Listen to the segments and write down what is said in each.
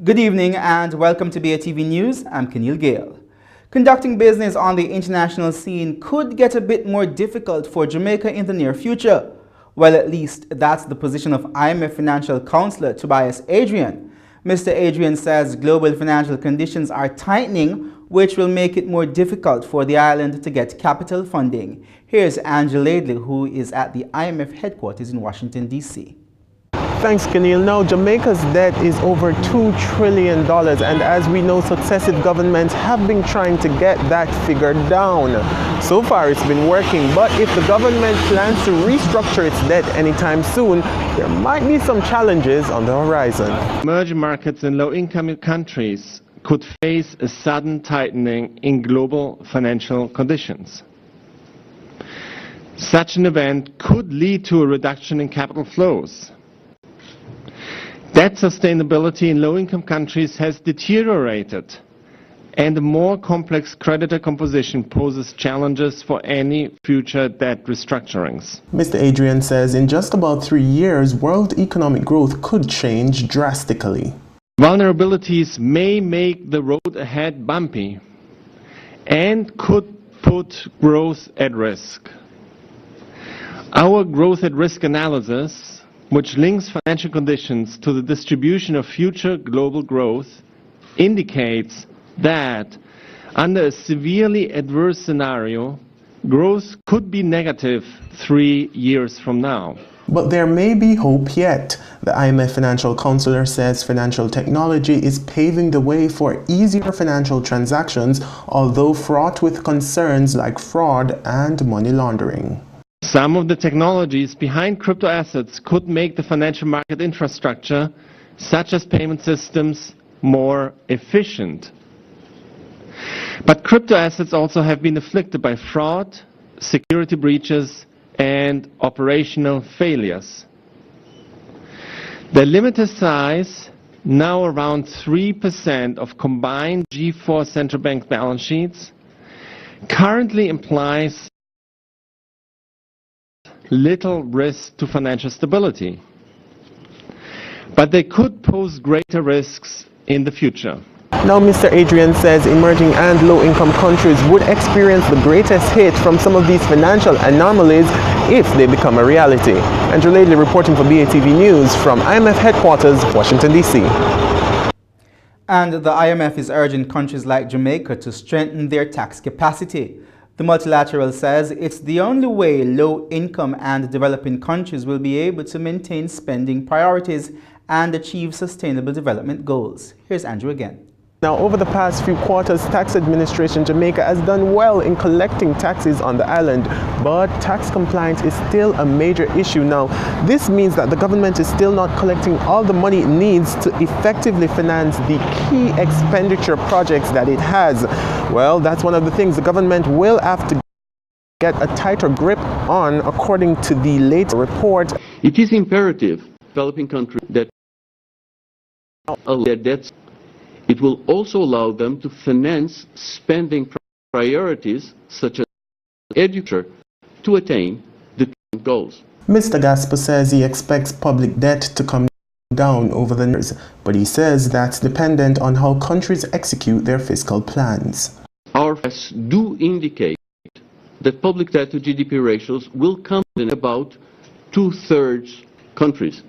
Good evening and welcome to BATV News. I'm Keneal Gale. Conducting business on the international scene could get a bit more difficult for Jamaica in the near future. Well, at least that's the position of IMF Financial Counselor Tobias Adrian. Mr. Adrian says global financial conditions are tightening, which will make it more difficult for the island to get capital funding. Here's Andrew Laidley, who is at the IMF headquarters in Washington, D.C. Thanks, Keneal. Now, Jamaica's debt is over $2 trillion, and as we know, successive governments have been trying to get that figure down. So far, it's been working, but if the government plans to restructure its debt anytime soon, there might be some challenges on the horizon. Emerging markets and low-income countries could face a sudden tightening in global financial conditions. Such an event could lead to a reduction in capital flows. Debt sustainability in low-income countries has deteriorated, and a more complex creditor composition poses challenges for any future debt restructurings. Mr. Adrian says in just about 3 years, world economic growth could change drastically. Vulnerabilities may make the road ahead bumpy and could put growth at risk. Our growth at risk analysis, which links financial conditions to the distribution of future global growth, indicates that under a severely adverse scenario, growth could be negative 3 years from now. But there may be hope yet. The IMF Financial Counselor says financial technology is paving the way for easier financial transactions, although fraught with concerns like fraud and money laundering. Some of the technologies behind crypto assets could make the financial market infrastructure, such as payment systems, more efficient. But crypto assets also have been afflicted by fraud, security breaches, and operational failures. Their limited size, now around 3% of combined G4 central bank balance sheets, currently implies little risk to financial stability. But they could pose greater risks in the future. Now, Mr. Adrian says emerging and low-income countries would experience the greatest hit from some of these financial anomalies if they become a reality. Andrew Laidley reporting for BATV News from IMF headquarters, Washington, D.C. And the IMF is urging countries like Jamaica to strengthen their tax capacity. The multilateral says it's the only way low-income and developing countries will be able to maintain spending priorities and achieve sustainable development goals. Here's Andrew again. Now, over the past few quarters, Tax Administration Jamaica has done well in collecting taxes on the island, but tax compliance is still a major issue now. This means that the government is still not collecting all the money it needs to effectively finance the key expenditure projects that it has. Well, that's one of the things the government will have to get a tighter grip on, according to the latest report. It is imperative developing countries that their debts. It will also allow them to finance spending priorities such as education to attain the goals. Mr. Gasper says he expects public debt to come down over the years, but he says that's dependent on how countries execute their fiscal plans. Our forecasts do indicate that public debt to GDP ratios will come in about 2/3 countries.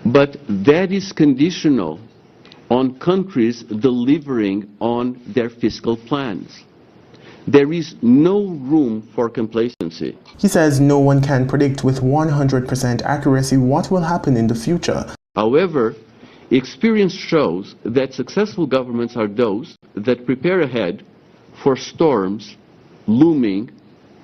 But that is conditional on countries delivering on their fiscal plans. There is no room for complacency. He says no one can predict with 100% accuracy what will happen in the future. However, experience shows that successful governments are those that prepare ahead for storms looming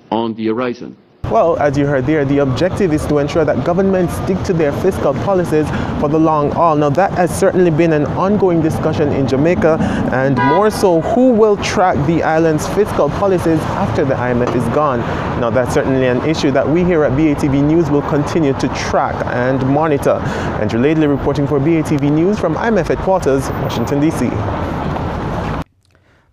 on the horizon. Well, as you heard there, the objective is to ensure that governments stick to their fiscal policies for the long haul. Now, that has certainly been an ongoing discussion in Jamaica, and more so, who will track the island's fiscal policies after the IMF is gone? Now, that's certainly an issue that we here at BATV News will continue to track and monitor. Andrew Laidley reporting for BATV News from IMF headquarters, Washington, D.C.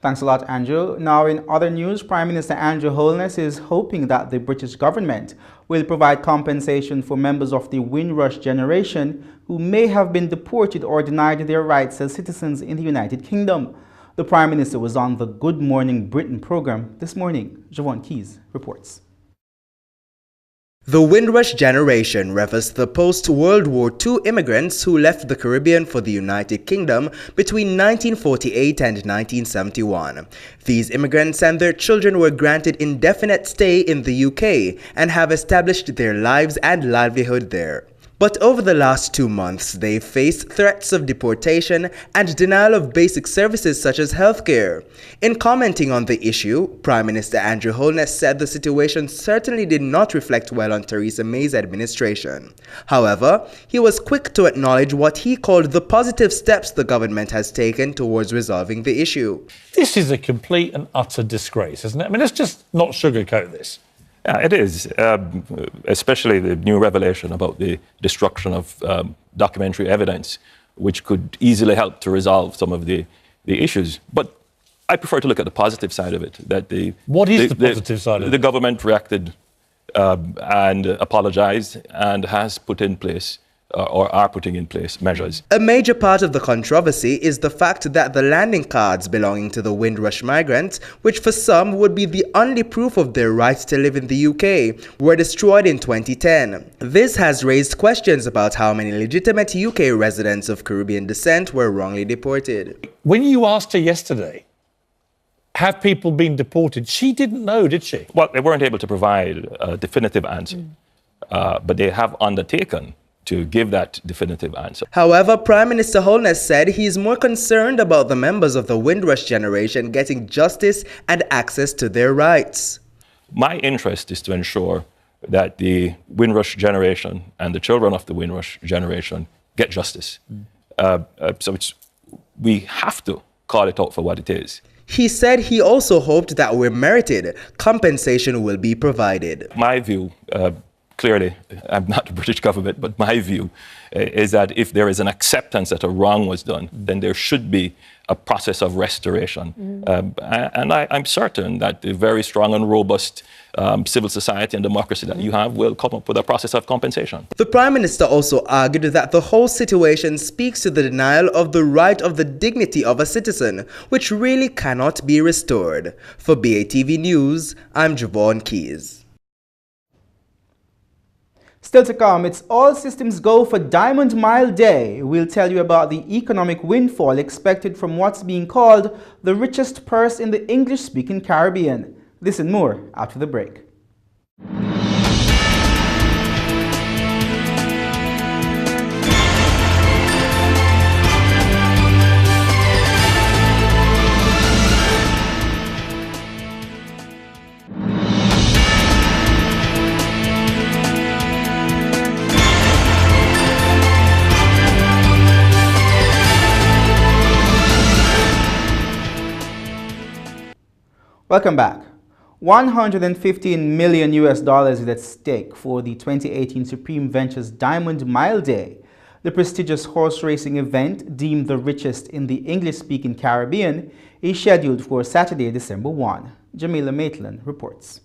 Thanks a lot, Andrew. Now, in other news, Prime Minister Andrew Holness is hoping that the British government will provide compensation for members of the Windrush generation who may have been deported or denied their rights as citizens in the United Kingdom. The Prime Minister was on the Good Morning Britain program this morning. Javon Keys reports. The Windrush generation refers to the post-World War II immigrants who left the Caribbean for the United Kingdom between 1948 and 1971. These immigrants and their children were granted indefinite stay in the UK and have established their lives and livelihood there. But over the last 2 months, they've faced threats of deportation and denial of basic services such as healthcare. In commenting on the issue, Prime Minister Andrew Holness said the situation certainly did not reflect well on Theresa May's administration. However, he was quick to acknowledge what he called the positive steps the government has taken towards resolving the issue. This is a complete and utter disgrace, isn't it? I mean, let's just not sugarcoat this. It is, especially the new revelation about the destruction of documentary evidence, which could easily help to resolve some of the issues. But I prefer to look at the positive side of it. What is the positive side of it? The government reacted and apologized and has put in place or are putting in place measures. A major part of the controversy is the fact that the landing cards belonging to the Windrush migrants, which for some would be the only proof of their right to live in the UK, were destroyed in 2010. This has raised questions about how many legitimate UK residents of Caribbean descent were wrongly deported. When you asked her yesterday, have people been deported, she didn't know, did she? Well, they weren't able to provide a definitive answer, but they have undertaken to give that definitive answer. However, Prime Minister Holness said he is more concerned about the members of the Windrush generation getting justice and access to their rights. My interest is to ensure that the Windrush generation and the children of the Windrush generation get justice. So we have to call it out for what it is. He said he also hoped that where merited, compensation will be provided. My view, clearly, I'm not the British government, but my view is that if there is an acceptance that a wrong was done, then there should be a process of restoration. And I'm certain that the very strong and robust civil society and democracy that you have will come up with a process of compensation. The Prime Minister also argued that the whole situation speaks to the denial of the right of the dignity of a citizen, which really cannot be restored. For BATV News, I'm Javon Keys. Still to come, it's all systems go for Diamond Mile Day. We'll tell you about the economic windfall expected from what's being called the richest purse in the English-speaking Caribbean. This and more after the break. Welcome back. $115 million is at stake for the 2018 Supreme Ventures Diamond Mile Day. The prestigious horse racing event, deemed the richest in the English-speaking Caribbean, is scheduled for Saturday, December 1. Jamila Maitland reports.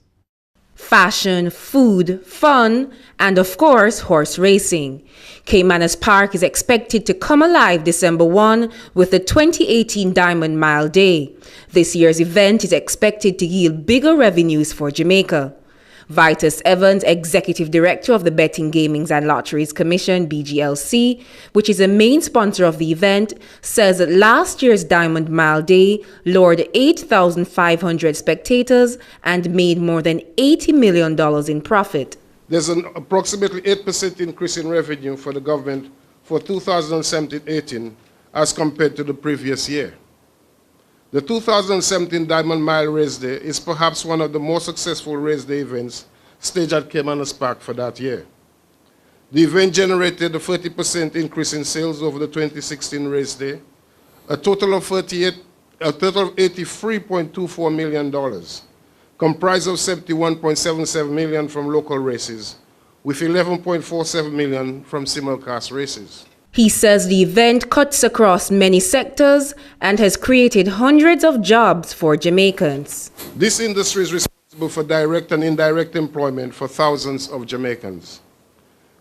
Fashion, food, fun, and of course, horse racing. Caymanas Park is expected to come alive December 1 with the 2018 Diamond Mile Day. This year's event is expected to yield bigger revenues for Jamaica. Vitus Evans, Executive Director of the Betting, Gaming and Lotteries Commission, BGLC, which is a main sponsor of the event, says that last year's Diamond Mile Day lured 8,500 spectators and made more than $80 million in profit. There's an approximately 8% increase in revenue for the government for 2017-18 as compared to the previous year. The 2017 Diamond Mile Race Day is perhaps one of the most successful race day events staged at Caymanas Park for that year. The event generated a 30% increase in sales over the 2016 race day, a total of $83.24 million, comprised of $71.77 million from local races, with $11.47 million from simulcast races. He says the event cuts across many sectors and has created hundreds of jobs for Jamaicans. This industry is responsible for direct and indirect employment for thousands of Jamaicans,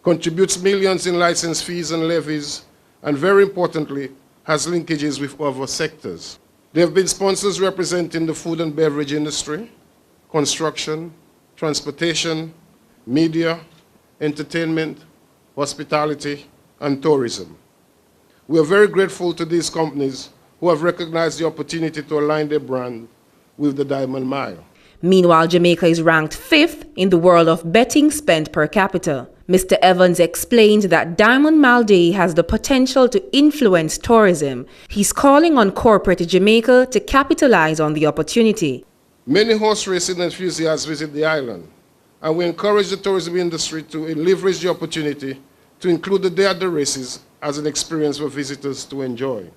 contributes millions in license fees and levies, and very importantly, has linkages with other sectors. There have been sponsors representing the food and beverage industry, construction, transportation, media, entertainment, hospitality, and tourism. We are very grateful to these companies who have recognized the opportunity to align their brand with the Diamond Mile. Meanwhile, Jamaica is ranked 5th in the world of betting spent per capita. Mr. Evans explained that Diamond Mile Day has the potential to influence tourism. He's calling on corporate Jamaica to capitalize on the opportunity. Many horse racing enthusiasts visit the island, and we encourage the tourism industry to leverage the opportunity to include the day at the races as an experience for visitors to enjoy.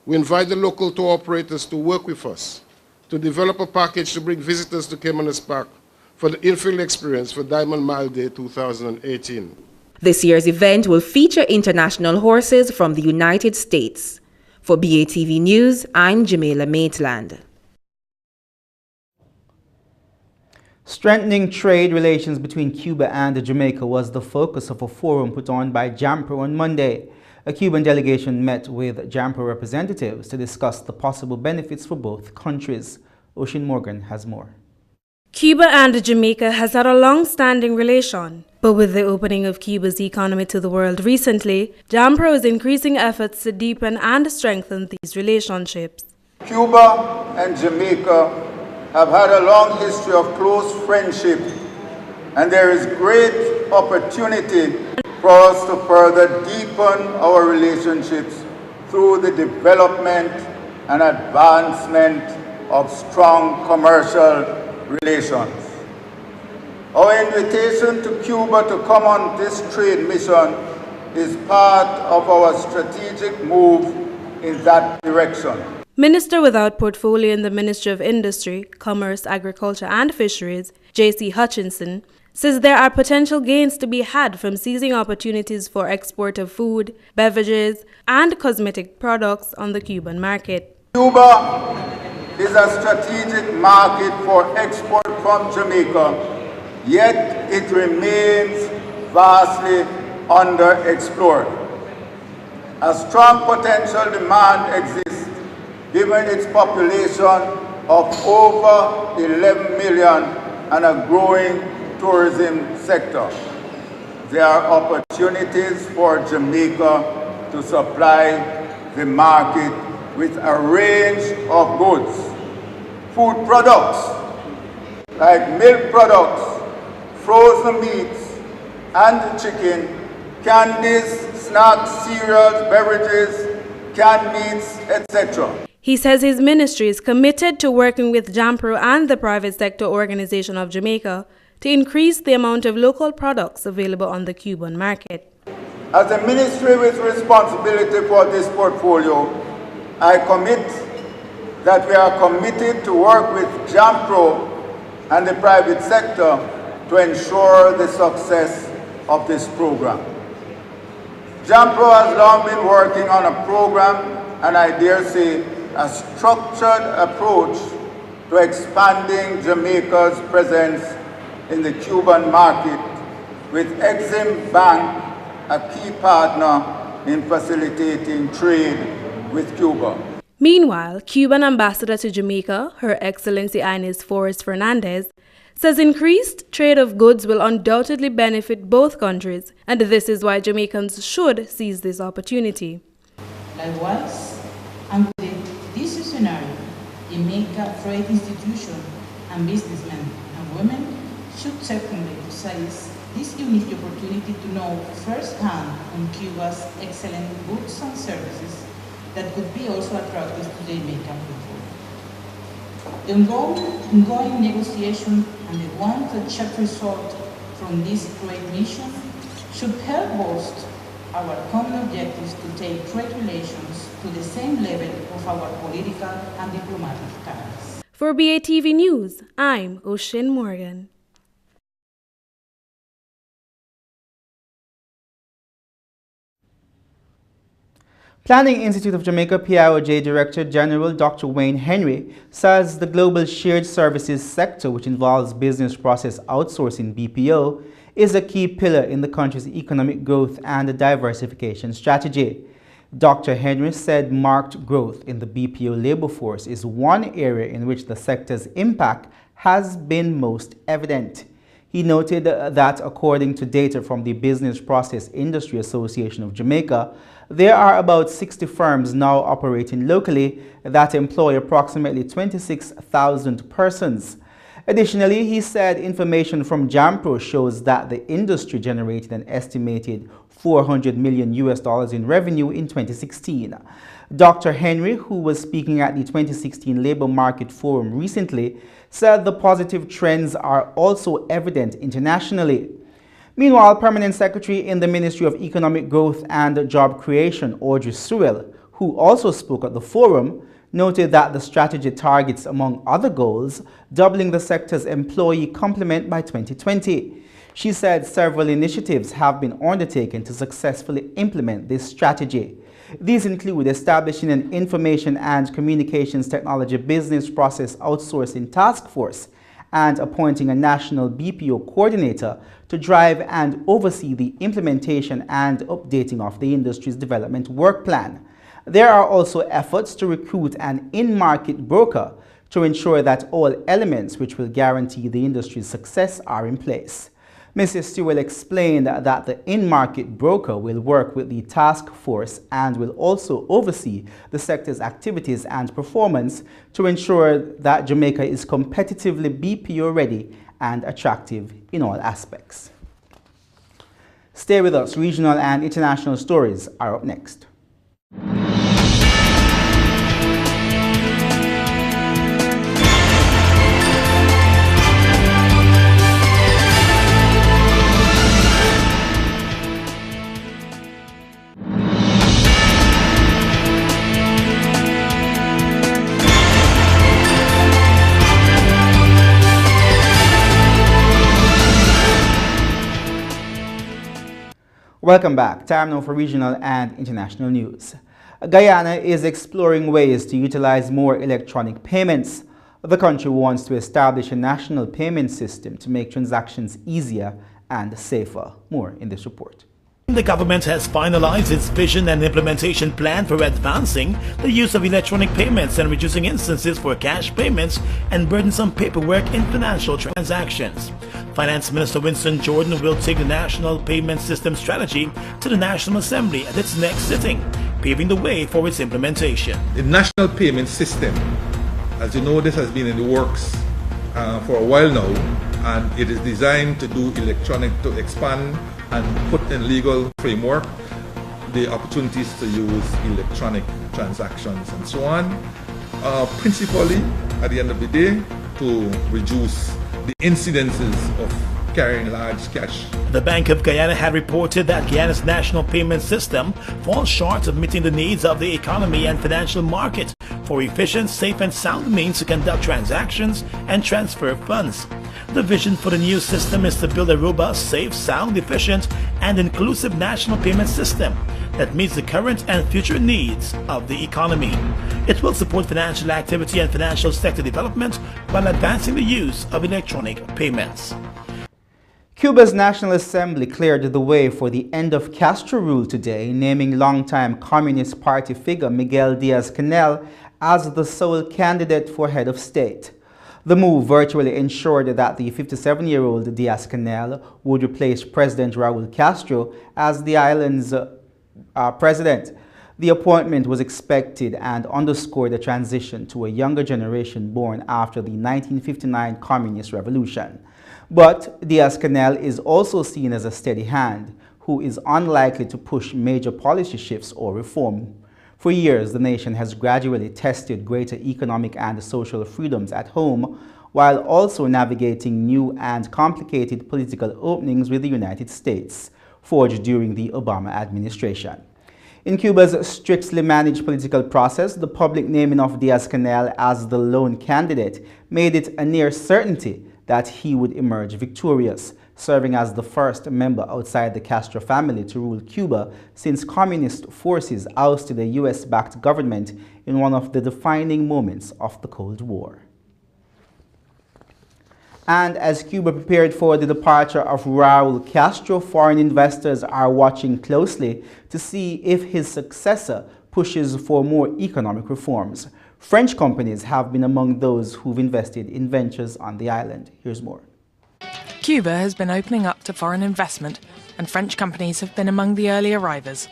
We invite the local tour operators to work with us to develop a package to bring visitors to Caymanas Park for the infield experience for Diamond Mile Day 2018. This year's event will feature international horses from the United States. For BATV News, I'm Jamila Maitland. Strengthening trade relations between Cuba and Jamaica was the focus of a forum put on by JAMPRO on Monday. A Cuban delegation met with JAMPRO representatives to discuss the possible benefits for both countries. Ocean Morgan has more. Cuba and Jamaica has had a long-standing relation, but with the opening of Cuba's economy to the world recently, JAMPRO is increasing efforts to deepen and strengthen these relationships. Cuba and Jamaica have had a long history of close friendship, and there is great opportunity for us to further deepen our relationships through the development and advancement of strong commercial relations. Our invitation to Cuba to come on this trade mission is part of our strategic move in that direction. Minister without portfolio in the Ministry of Industry, Commerce, Agriculture and Fisheries, J.C. Hutchinson, says there are potential gains to be had from seizing opportunities for export of food, beverages, and cosmetic products on the Cuban market. Cuba is a strategic market for export from Jamaica, yet it remains vastly underexplored. A strong potential demand exists given its population of over 11 million and a growing tourism sector. There are opportunities for Jamaica to supply the market with a range of goods, food products like milk products, frozen meats and chicken, candies, snacks, cereals, beverages, canned meats, etc. He says his ministry is committed to working with JAMPRO and the private sector organization of Jamaica to increase the amount of local products available on the Cuban market. As a ministry with responsibility for this portfolio, I commit that we are committed to work with JAMPRO and the private sector to ensure the success of this program. JAMPRO has long been working on a program, and I dare say a structured approach to expanding Jamaica's presence in the Cuban market, with Exim Bank a key partner in facilitating trade with Cuba. Meanwhile, Cuban ambassador to Jamaica, Her Excellency Inez Forrest Fernandez, says increased trade of goods will undoubtedly benefit both countries, and this is why Jamaicans should seize this opportunity. Likewise, and with this scenario, Jamaica trade institutions and businessmen and women should certainly seize this unique opportunity to know firsthand on Cuba's excellent goods and services that could be also attractive to the Jamaican people. The ongoing negotiation and the ones that should result from this trade mission should help boost our common objectives to take trade relations to the same level of our political and diplomatic ties. For BATV News, I'm Ocean Morgan. Planning Institute of Jamaica PIOJ Director General Dr. Wayne Henry says the global shared services sector, which involves business process outsourcing BPO, is a key pillar in the country's economic growth and diversification strategy. Dr. Henry said marked growth in the BPO labor force is one area in which the sector's impact has been most evident. He noted that according to data from the Business Process Industry Association of Jamaica, there are about 60 firms now operating locally that employ approximately 26,000 persons. Additionally, he said information from JAMPRO shows that the industry generated an estimated $400 million in revenue in 2016. Dr. Henry, who was speaking at the 2016 Labor Market Forum recently, said the positive trends are also evident internationally. Meanwhile, Permanent Secretary in the Ministry of Economic Growth and Job Creation, Audrey Sewell, who also spoke at the forum, noted that the strategy targets, among other goals, doubling the sector's employee complement by 2020. She said several initiatives have been undertaken to successfully implement this strategy. These include establishing an Information and Communications Technology Business Process Outsourcing Task Force and appointing a national BPO coordinator to drive and oversee the implementation and updating of the industry's development work plan. There are also efforts to recruit an in-market broker to ensure that all elements which will guarantee the industry's success are in place. Mrs. Sewell explained that the in-market broker will work with the task force and will also oversee the sector's activities and performance to ensure that Jamaica is competitively BPO ready and attractive in all aspects. Stay with us. Regional and international stories are up next. Welcome back. Time now for regional and international news. Guyana is exploring ways to utilize more electronic payments. The country wants to establish a national payment system to make transactions easier and safer. More in this report. The government has finalized its vision and implementation plan for advancing the use of electronic payments and reducing instances for cash payments and burdensome paperwork in financial transactions. Finance Minister Winston Jordan will take the National Payment System Strategy to the National Assembly at its next sitting, paving the way for its implementation. The National Payment System, as you know, this has been in the works for a while now, and it is designed to do electronic, to expand and put in legal framework the opportunities to use electronic transactions and so on, principally at the end of the day to reduce the incidences of carrying large cash. The Bank of Guyana had reported that Guyana's national payment system falls short of meeting the needs of the economy and financial market for efficient, safe and sound means to conduct transactions and transfer funds. The vision for the new system is to build a robust, safe, sound, efficient and inclusive national payment system that meets the current and future needs of the economy. It will support financial activity and financial sector development while advancing the use of electronic payments. Cuba's National Assembly cleared the way for the end of Castro rule today, naming longtime Communist Party figure Miguel Diaz-Canel as the sole candidate for head of state. The move virtually ensured that the 57-year-old Diaz-Canel would replace President Raul Castro as the island's president. The appointment was expected and underscored the transition to a younger generation born after the 1959 Communist Revolution. But Diaz-Canel is also seen as a steady hand who is unlikely to push major policy shifts or reform. For years, the nation has gradually tested greater economic and social freedoms at home, while also navigating new and complicated political openings with the United States, forged during the Obama administration. In Cuba's strictly managed political process, the public naming of Diaz-Canel as the lone candidate made it a near certainty that he would emerge victorious, serving as the first member outside the Castro family to rule Cuba since communist forces ousted a US-backed government in one of the defining moments of the Cold War. And as Cuba prepared for the departure of Raul Castro, foreign investors are watching closely to see if his successor pushes for more economic reforms. French companies have been among those who've invested in ventures on the island. Here's more. Cuba has been opening up to foreign investment, and French companies have been among the early arrivals.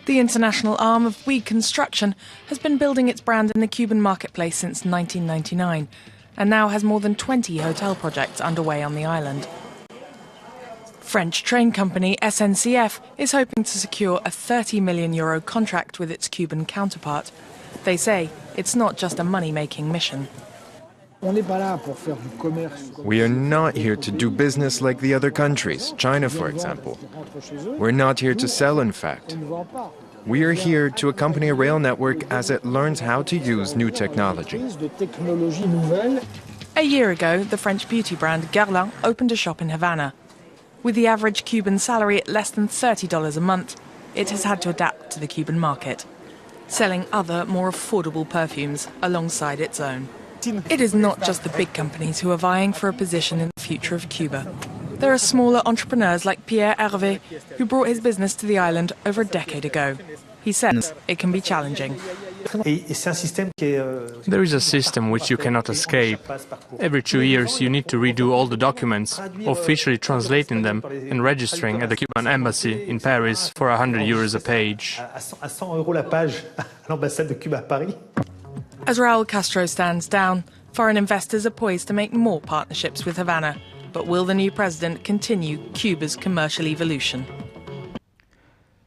The international arm of Bouygues Construction has been building its brand in the Cuban marketplace since 1999, and now has more than 20 hotel projects underway on the island. French train company SNCF is hoping to secure a €30 million contract with its Cuban counterpart. They say it's not just a money-making mission. We are not here to do business like the other countries, China for example. We're not here to sell, in fact. We are here to accompany a rail network as it learns how to use new technology. A year ago, the French beauty brand Guerlain opened a shop in Havana. With the average Cuban salary at less than $30 a month, it has had to adapt to the Cuban market, selling other, more affordable perfumes alongside its own. It is not just the big companies who are vying for a position in the future of Cuba. There are smaller entrepreneurs like Pierre Hervé, who brought his business to the island over a decade ago. He says it can be challenging. There is a system which you cannot escape. Every 2 years you need to redo all the documents, officially translating them and registering at the Cuban embassy in Paris for €100 a page. As Raul Castro stands down, foreign investors are poised to make more partnerships with Havana. But will the new president continue Cuba's commercial evolution?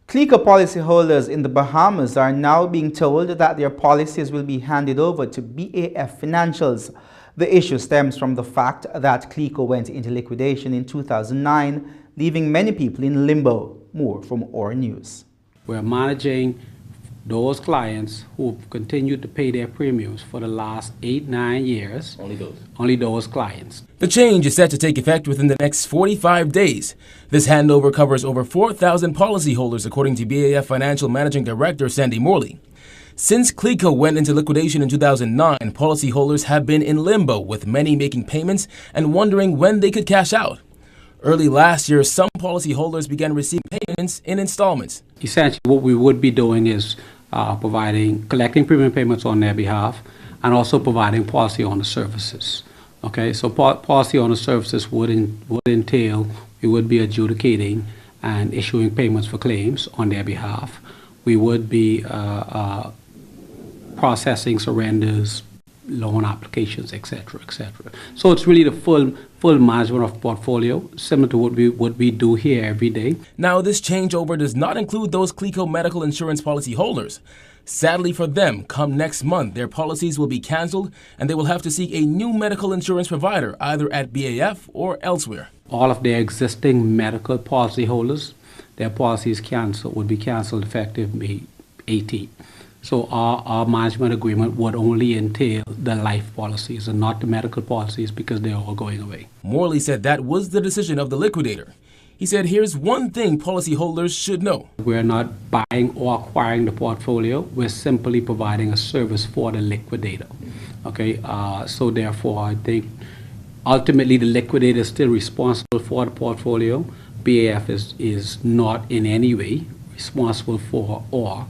CLICO policyholders in the Bahamas are now being told that their policies will be handed over to BAF Financials. The issue stems from the fact that CLICO went into liquidation in 2009, leaving many people in limbo. More from Our News. We're managing those clients who've continued to pay their premiums for the last 8-9 years. Only those clients. The change is set to take effect within the next 45 days. This handover covers over 4,000 policyholders, according to BAF Financial Managing Director Sandy Morley. Since CLICO went into liquidation in 2009, policyholders have been in limbo, with many making payments and wondering when they could cash out. Early last year, some policyholders began receiving payments in installments. Essentially, what we would be doing is collecting premium payments on their behalf and also providing policy owner services. Okay, so policy owner services would entail we would be adjudicating and issuing payments for claims on their behalf. We would be processing surrenders, loan applications, etc., etc. So it's really the full management of portfolio, similar to what we do here every day. Now, this changeover does not include those CLICO medical insurance policy holders. Sadly for them, come next month, their policies will be canceled and they will have to seek a new medical insurance provider, either at BAF or elsewhere. All of their existing medical policy holders, their policies would be canceled effective May 18th. So our management agreement would only entail the life policies and not the medical policies because they're all going away. Morley said that was the decision of the liquidator. He said, here's one thing policyholders should know. We're not buying or acquiring the portfolio. We're simply providing a service for the liquidator. Okay, so therefore I think ultimately the liquidator is still responsible for the portfolio. BAF is not in any way responsible for or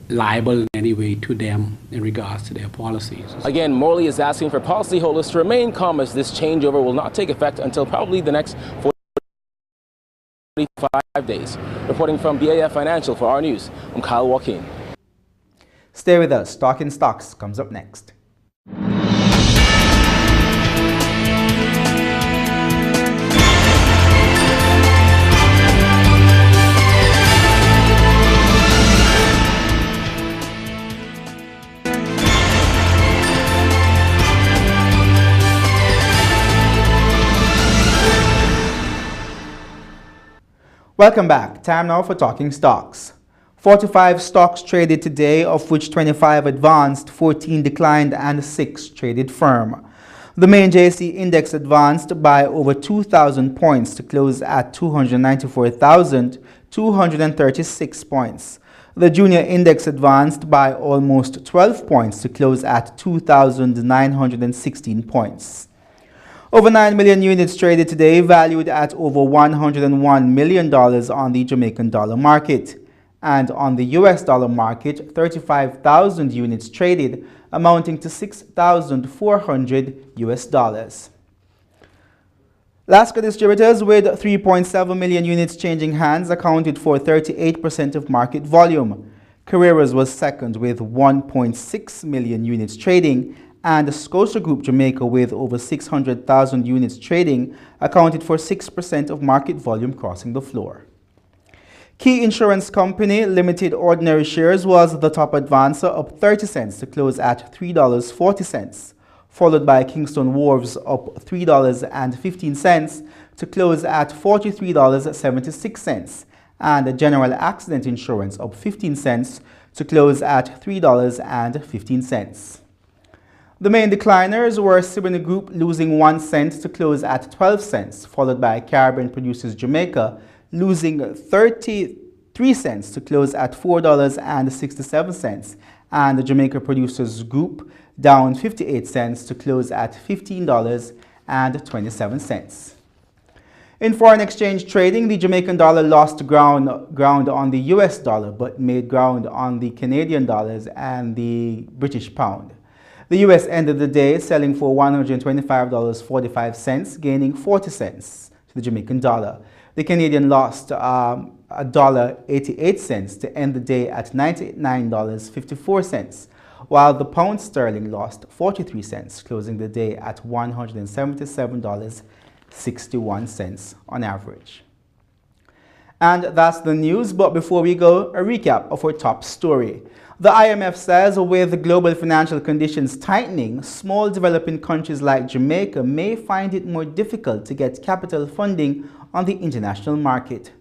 liable in any way to them in regards to their policies. Again, Morley is asking for policyholders to remain calm as this changeover will not take effect until probably the next 45 days. Reporting from BAF Financial for Our News, I'm Kyle Joaquin. Stay with us. Talking Stocks comes up next. Welcome back. Time now for Talking Stocks. 45 stocks traded today, of which 25 advanced, 14 declined, and 6 traded firm. The main JSE index advanced by over 2,000 points to close at 294,236 points. The junior index advanced by almost 12 points to close at 2,916 points. Over 9 million units traded today, valued at over $101 million on the Jamaican dollar market. And on the US dollar market, 35,000 units traded, amounting to $6,400 US. Lasco distributors with 3.7 million units changing hands accounted for 38% of market volume. Carreras was second with 1.6 million units trading, and Scotia Group Jamaica with over 600,000 units trading accounted for 6% of market volume crossing the floor. Key Insurance Company Limited ordinary shares was the top advancer, up 30 cents to close at $3.40, followed by Kingston Wharves up $3.15 to close at $43.76, and General Accident Insurance up 15 cents to close at $3.15. The main decliners were Siboney Group losing 1 cent to close at 12 cents, followed by Caribbean Producers Jamaica losing 33 cents to close at $4.67, and the Jamaica Producers Group down 58 cents to close at $15.27. In foreign exchange trading, the Jamaican dollar lost ground on the US dollar but made ground on the Canadian dollars and the British pound. The US ended the day selling for $125.45, gaining 40 cents to the Jamaican dollar. The Canadian lost $1.88 to end the day at $99.54, while the pound sterling lost 43 cents, closing the day at $177.61 on average. And that's the news, but before we go, a recap of our top story. The IMF says with global financial conditions tightening, small developing countries like Jamaica may find it more difficult to get capital funding on the international market.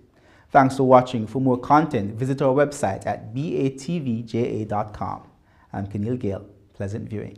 Thanks for watching. For more content, visit our website at batvja.com. I'm Kenil Gale. Pleasant viewing.